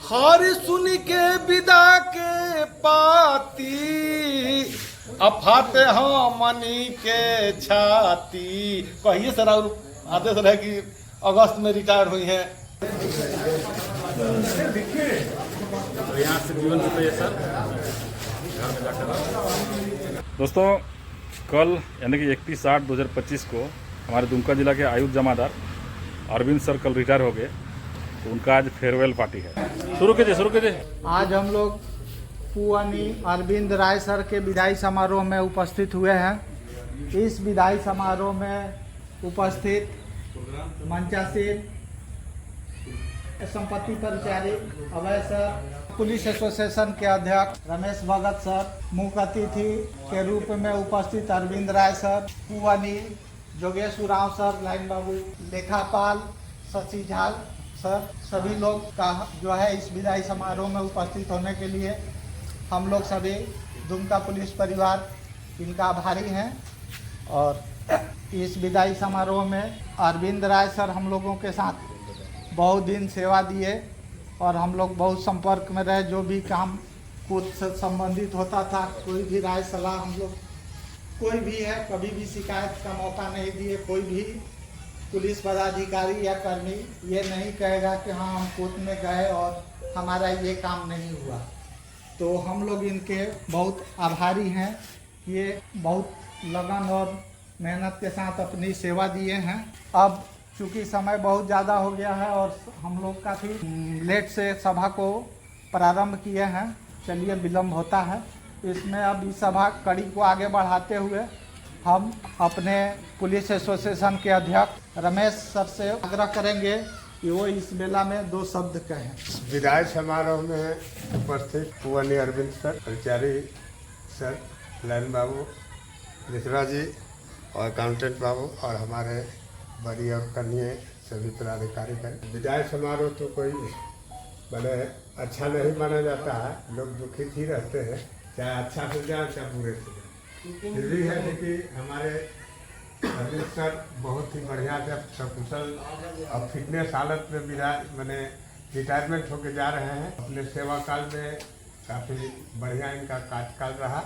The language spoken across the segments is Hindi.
हार सुन के विदा के पाती अफाते हाँ मनी के छाती। कहिए सर, और आदेश रहे कि अगस्त में रिटायर हुई हैं। तो यहाँ से जीवन बताइए सर, घर में जाकर। दोस्तों, कल यानी कि 31/8/2025 को हमारे दुमका जिला के आयुक्त जमादार अरविंद सर कल रिटायर हो गए, तो उनका आज फेयरवेल पार्टी है। शुरू कीजिए। आज हम लोग पुअनी अरविंद राय सर के विदाई समारोह में उपस्थित हुए हैं। इस विदाई समारोह में उपस्थित मंचासीन संपत्ति परिचारी अभय सर, पुलिस एसोसिएशन के अध्यक्ष रमेश भगत सर, मुख्य अतिथि के रूप में उपस्थित अरविंद राय सर, पुअनी जोगेश उरांव सर, लाइन बाबू, लेखापाल शशि झा सर, सभी लोग का जो है इस विदाई समारोह में उपस्थित होने के लिए हम लोग सभी दुमका पुलिस परिवार इनका आभारी हैं। और इस विदाई समारोह में अरविंद राय सर हम लोगों के साथ बहुत दिन सेवा दिए और हम लोग बहुत संपर्क में रहे। जो भी काम खुद से संबंधित होता था, कोई भी राय सलाह हम लोग, कोई भी है, कभी भी शिकायत का मौका नहीं दिए। कोई भी पुलिस पदाधिकारी या कर्मी ये नहीं कहेगा कि हाँ हम कोर्ट में गए और हमारा ये काम नहीं हुआ। तो हम लोग इनके बहुत आभारी हैं। ये बहुत लगन और मेहनत के साथ अपनी सेवा दिए हैं। अब चूँकि समय बहुत ज़्यादा हो गया है और हम लोग काफ़ी लेट से सभा को प्रारंभ किए हैं, चलिए विलम्ब होता है, इसमें अब इस सभा कड़ी को आगे बढ़ाते हुए हम अपने पुलिस एसोसिएशन के अध्यक्ष रमेश सर से आग्रह करेंगे कि वो इस बेला में 2 शब्द कहें। विदाई समारोह में उपस्थित पुअनी अरविंद सर, परिचारी सर, लाइन बाबू, मिश्रा जी और अकाउंटेंट बाबू और हमारे बड़ी और कन्या सभी पदाधिकारी हैं। विदाई समारोह तो कोई बड़े अच्छा नहीं माना जाता है, लोग दुखित ही रहते हैं, चाहे अच्छा से जाए चाहे बुरे से जाए। फिर भी है कि हमारे अरविंद सर बहुत ही बढ़िया से सकुशल और फिटनेस हालत में मैंने रिटायरमेंट होके जा रहे हैं। अपने सेवा काल में काफ़ी बढ़िया इनका कार्यकाल रहा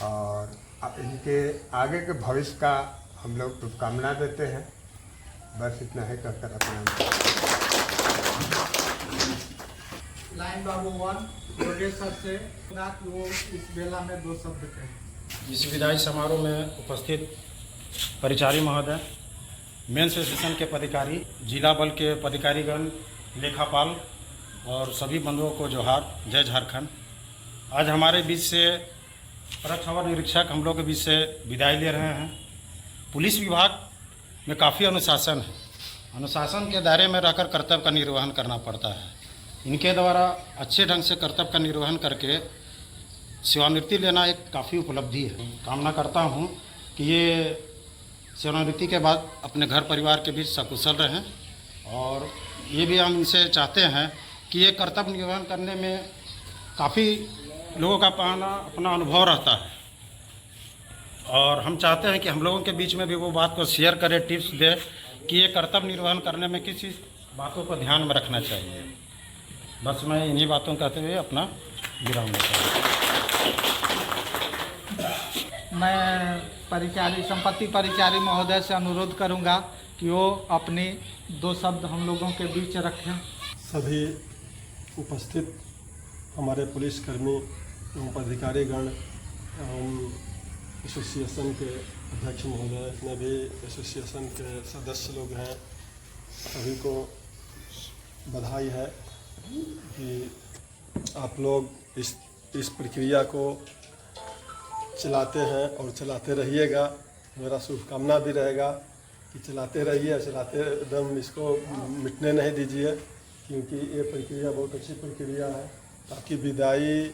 और इनके आगे के भविष्य का हम लोग शुभकामना देते हैं। बस इतना ही कहकर अपना लाइन बाबू 1 योगेश सर से कि वो इस बेला में 2 शब्द कहें। इस विदाई समारोह में उपस्थित परिचारी महोदय, मेन स्टेशन के पदाधिकारी, जिला बल के पदाधिकारीगण, लेखापाल और सभी बंधुओं को जोहार, जय झारखंड। आज हमारे बीच से प्रत्यक्ष खबर निरीक्षक हम लोग के बीच से विदाई ले रहे हैं। पुलिस विभाग में काफ़ी अनुशासन है, अनुशासन के दायरे में रहकर कर्तव्य का निर्वहन करना पड़ता है। इनके द्वारा अच्छे ढंग से कर्तव्य का निर्वहन करके सेवानिवृत्ति लेना एक काफ़ी उपलब्धि है। कामना करता हूँ कि ये सेवानिवृत्ति के बाद अपने घर परिवार के बीच सकुशल रहें और ये भी हम इनसे चाहते हैं कि ये कर्तव्य निर्वहन करने में काफ़ी लोगों का अपना अनुभव रहता है और हम चाहते हैं कि हम लोगों के बीच में भी वो बात को शेयर करें, टिप्स दे कि ये कर्तव्य निर्वहन करने में किस बातों को ध्यान में रखना चाहिए। बस मैं इन्हीं बातों कहते हुए अपना विराम लेता हूँ। मैं परिचारी संपत्ति परिचारी महोदय से अनुरोध करूंगा कि वो अपनी 2 शब्द हम लोगों के बीच रखें। सभी उपस्थित हमारे पुलिसकर्मी एवं पदाधिकारीगण एवं एसोसिएशन के अध्यक्ष महोदय, जितने भी एसोसिएशन के सदस्य लोग हैं, सभी को बधाई है कि आप लोग इस प्रक्रिया को चलाते हैं और चलाते रहिएगा। मेरा शुभकामना भी रहेगा कि चलाते रहिए, चलाते एकदम इसको मिटने नहीं दीजिए, क्योंकि ये प्रक्रिया बहुत अच्छी प्रक्रिया है, ताकि विदाई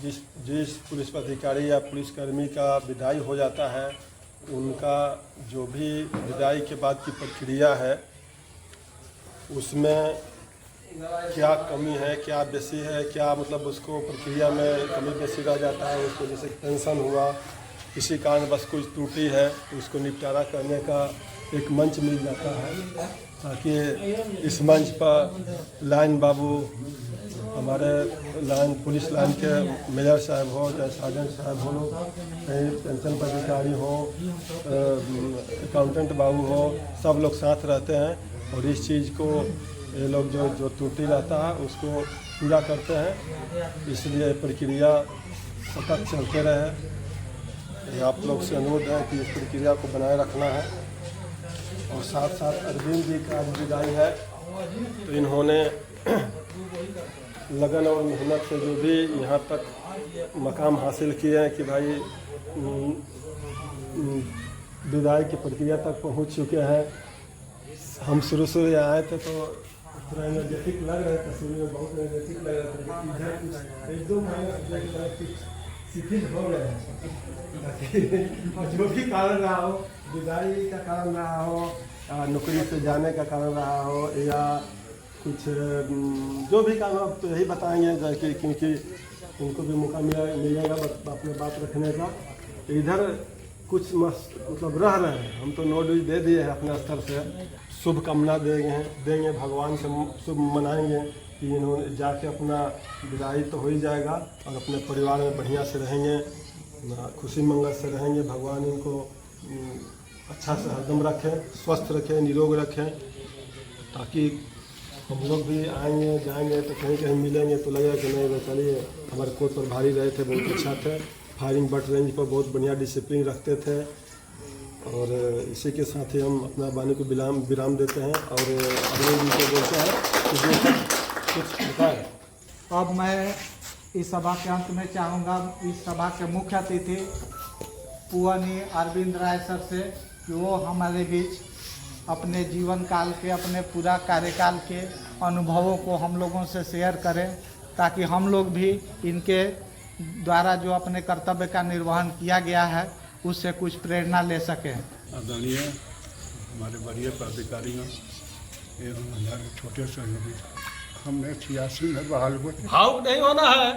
जिस पुलिस अधिकारी या पुलिसकर्मी का विदाई हो जाता है, उनका जो भी विदाई के बाद की प्रक्रिया है उसमें क्या कमी है, क्या बेसी है, क्या मतलब उसको प्रक्रिया में कमी बेसी रह जाता है, उसको जैसे टेंशन हुआ, किसी कारण बस कुछ त्रुटि है तो उसको निपटारा करने का एक मंच मिल जाता है, ताकि इस मंच पर लाइन बाबू, हमारे लाइन पुलिस लाइन के मेजर साहब हो चाहे सार्जेंट साहब हो, कहीं पेंशन पदाधिकारी हो, अकाउंटेंट बाबू हो, सब लोग साथ रहते हैं और इस चीज़ को ये लोग जो त्रुटि रहता है उसको पूरा करते हैं। इसलिए प्रक्रिया सतत चलते रहे। ये आप लोग से अनुरोध है कि इस प्रक्रिया को बनाए रखना है। और साथ साथ अरविंद जी का आज विदाई है, तो इन्होंने लगन और मेहनत से जो भी यहाँ तक मकाम हासिल किए हैं कि भाई विदाई की प्रक्रिया तक पहुँच चुके हैं। हम शुरू आए थे तो थोड़ा एनर्जेटिक लग रहे थे, शुरू में बहुत एनर्जेटिक लग रहे थे, इधर कुछ एक दो महीने कुछ शिथिल हो गए हैं। जो भी कारण रहा हो, विदाई का कारण रहा हो, नौकरी से जाने का कारण रहा हो, या कुछ जो भी कारण हो, तो यही बताएंगे जाके, क्योंकि उनको भी मौका मिलेगा अपने बात रखने का। इधर कुछ मतलब रह रहे हैं, हम तो नोटिस दे दिए हैं अपने स्तर से, शुभकामना देंगे भगवान से शुभ मनाएंगे कि इन्होंने जाके अपना विदाई तो हो ही जाएगा और अपने परिवार में बढ़िया से रहेंगे, खुशी मंगल से रहेंगे। भगवान इनको अच्छा से हरदम रखें, स्वस्थ रखें, निरोग रखें, ताकि हम लोग भी आएंगे जाएंगे तो कहीं कहीं मिलेंगे तो लगेगा कि नहीं चलिए हमारे कोर्ट पर भारी रहे थे, बहुत अच्छा थे, फायरिंग बट रेंज पर बहुत बढ़िया डिसिप्लिन रखते थे। और इसी के साथ ही हम अपना वाणी को विराम देते हैं और अगले दिन को बोलते हैं कि कुछ बताएं। अब मैं इस सभा के अंत में चाहूँगा इस सभा के मुख्य अतिथि पूवनी अरविंद राय सर से कि वो हमारे बीच अपने जीवन काल के, अपने पूरा कार्यकाल के अनुभवों को हम लोगों से शेयर करें, ताकि हम लोग भी इनके द्वारा जो अपने कर्तव्य का निर्वहन किया गया है उससे कुछ प्रेरणा ले सकें। आदरणीय हमारे वरीय पदाधिकारियों एवं हमारे छोटे सहयोगी, हमने 86 में बहाल हुए। भावुक नहीं होना है,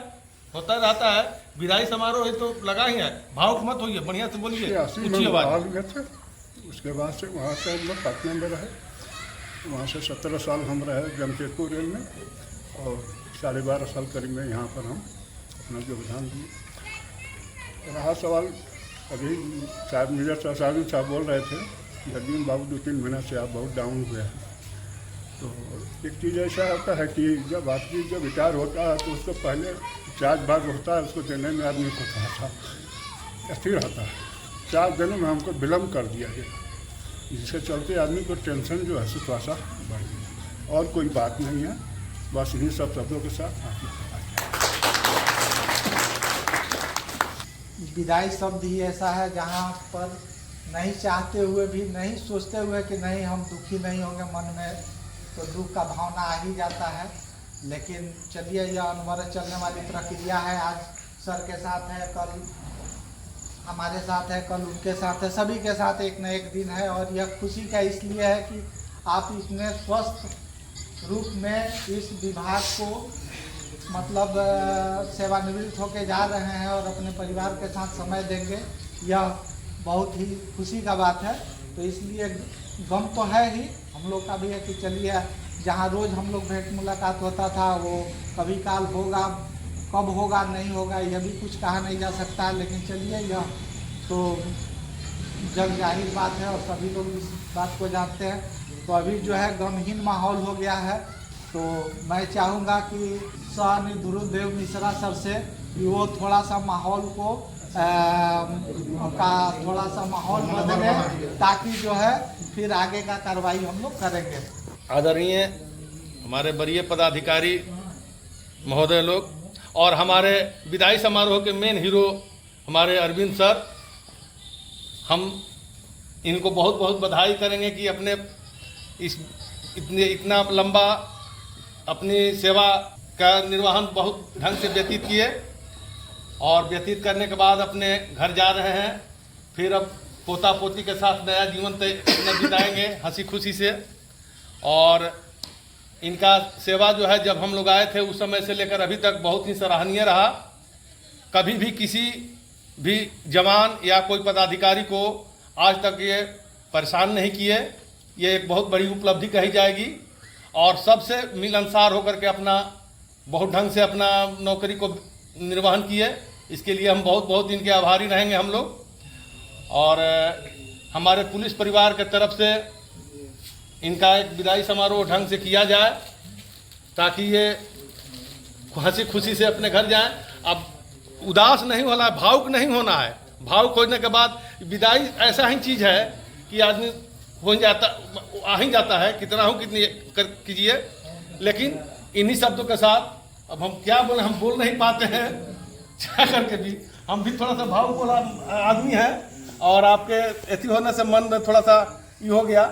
होता रहता है, विदाई समारोह है तो लगा ही है, भावुक मत होइए, बढ़िया से बोलिए, 86 ऊंची में आवाज। बहाल हुए थे। उसके बाद से वहाँ से हम लोग पटना में रहे, वहाँ से 17 साल हम रहे जमशेदपुर रेल में और 12.5 साल करीब में यहाँ पर हम अपना योगदान दिए। रहा सवाल अभी साहब मेजर साहब बोल रहे थे जदीन बाबू 2-3 महीने से आप बहुत डाउन हुए हैं। तो एक चीज़ ऐसा होता है कि जब आदमी जब रिटायर होता है तो उसको पहले चार्ज भाग होता है, उसको देने में आदमी को थोड़ा सा अस्थिर रहता है। 4 दिनों में हमको विलम्ब कर दिया गया, जिसके चलते आदमी को टेंशन जो है थोड़ा सा बढ़ गया। और कोई बात नहीं है, बस इन्हीं सब शब्दों के साथ विदाई शब्द ही ऐसा है जहाँ पर नहीं चाहते हुए भी, नहीं सोचते हुए कि नहीं हम दुखी नहीं होंगे, मन में तो दुख का भावना आ ही जाता है। लेकिन चलिए, यह अनवरत चलने वाली प्रक्रिया है। आज सर के साथ है, कल हमारे साथ है, कल उनके साथ है, सभी के साथ एक न एक दिन है। और यह खुशी का इसलिए है कि आप इतने स्वस्थ रूप में इस विभाग को मतलब सेवानिवृत्त होके जा रहे हैं और अपने परिवार के साथ समय देंगे, यह बहुत ही खुशी का बात है। तो इसलिए गम तो है ही, हम लोग का भी है कि चलिए जहाँ रोज़ हम लोग भेंट मुलाकात होता था वो कभी काल होगा, कब होगा नहीं होगा यह भी कुछ कहा नहीं जा सकता। लेकिन चलिए, यह तो जग जाहिर बात है और सभी लोग इस बात को जानते हैं। तो अभी जो है गमहीन माहौल हो गया है। तो मैं चाहूँगा कि सहनी ध्रुवदेव मिश्रा सर से कि वो थोड़ा सा माहौल को थोड़ा सा माहौल बदले, ताकि जो है फिर आगे का कार्रवाई हम लोग करेंगे। आदरणीय हमारे वरीय पदाधिकारी महोदय लोग और हमारे विदाई समारोह के मेन हीरो हमारे अरविंद सर, हम इनको बहुत बहुत बधाई करेंगे कि अपने इतना लंबा अपनी सेवा का निर्वहन बहुत ढंग से व्यतीत किए और व्यतीत करने के बाद अपने घर जा रहे हैं। फिर अब पोता पोती के साथ नया जीवन बिताएंगे हंसी खुशी से। और इनका सेवा जो है, जब हम लोग आए थे उस समय से लेकर अभी तक बहुत ही सराहनीय रहा। कभी भी किसी भी जवान या कोई पदाधिकारी को आज तक ये परेशान नहीं किए, ये एक बहुत बड़ी उपलब्धि कही जाएगी। और सबसे मिलनसार होकर के अपना बहुत ढंग से अपना नौकरी को निर्वहन किए। इसके लिए हम बहुत बहुत इनके आभारी रहेंगे हम लोग। और हमारे पुलिस परिवार के तरफ से इनका एक विदाई समारोह ढंग से किया जाए ताकि ये हंसी खुशी से अपने घर जाएं। अब उदास नहीं होना है, भावुक नहीं होना है। भावुक होने के बाद विदाई ऐसा ही चीज़ है कि आदमी हो आ ही जाता है, कितना हो कितनी कीजिए। लेकिन इन्हीं शब्दों के साथ अब हम क्या बोले, हम बोल नहीं पाते हैं क्या करके भी। हम भी थोड़ा सा भावुक वाला आदमी है और आपके ऐसी होने से मन में थोड़ा सा ये हो गया।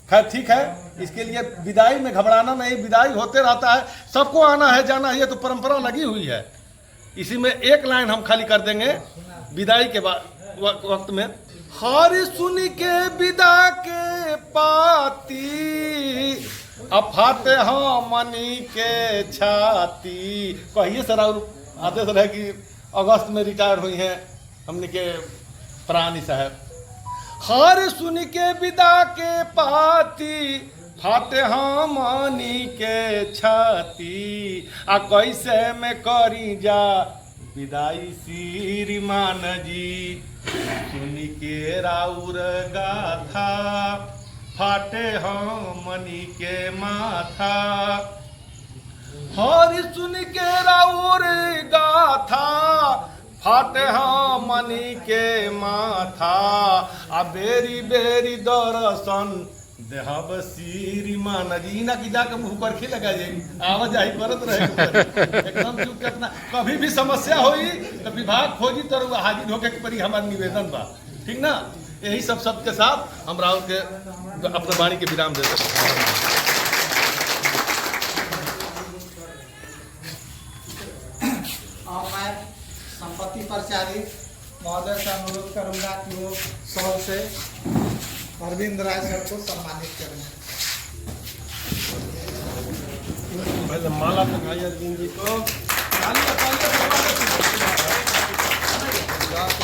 खैर ठीक है, इसके लिए विदाई में घबराना नहीं, विदाई होते रहता है, सबको आना है जाना है, ये तो परंपरा लगी हुई है। इसी में एक लाइन हम खाली कर देंगे विदाई के बाद वक्त में। हर सुन के विदा के पाती अफाते हाँ मनी के छाती। कहिए सर, और आते सर है कि अगस्त में रिटायर हुई हैं हमने के प्राणी साहब। हर सुन के विदा के पाती फाते हाँ मनी के छाती आ कैसे में करी जा विदाई श्रीमान जी। सुनी के राउर गाथा फाटे हाँ मनी के माथा। हर सुन के राउर गाथा फाटे हाँ मनी के माथा। आ बेरी बेरी दर्शन देहब श्रीमान जी। ना कि जाके मुँह पर खिल लगा जाए, आवाज आई करत रहे एकदम चुप के अपना। कभी भी समस्या होई तो विभाग खोजी तो हाजिर होके परी हमारा निवेदन बा, ठीक ना। यही सब शब्द के साथ हम राहुल के अपने वाणी के विराम दे सकते हैं। और मैं संपत्ति परिचारी महोदय से अनुरोध करूंगा कि वो सौ से अरविंद राय सर को सम्मानित करें। पहले माला पकड़ाइए अरविंद जी को।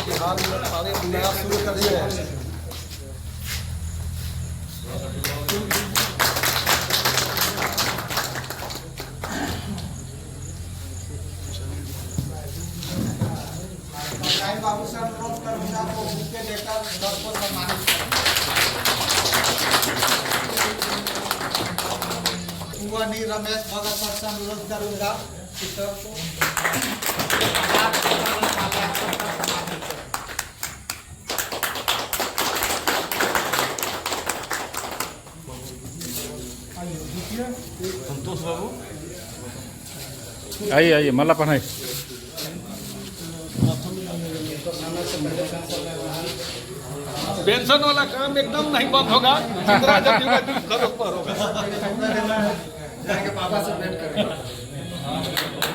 बिहार में सारे नया शुरू करिए। बाबू से अनुरोध करूंगा तो बुके देकर सर को सम्मानित करें। कुंवानी रमेश भगत सर से अनुरोध करूंगा कि सर को संतोष बाबू आइए माला पहनाई। पेंशन वाला काम एकदम नहीं बंद होगा, जितना जल्दी होगा।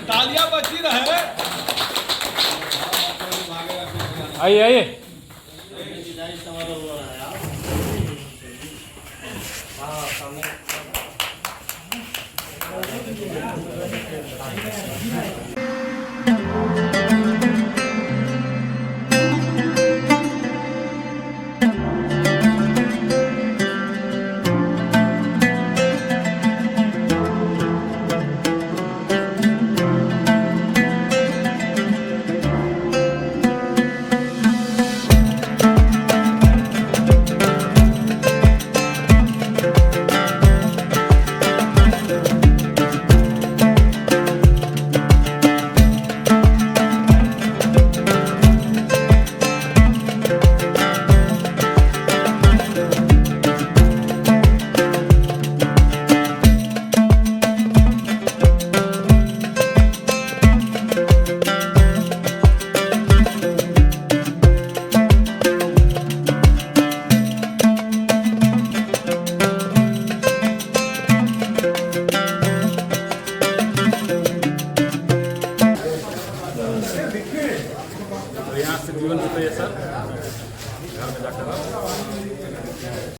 तालियां बजी रहे। आइए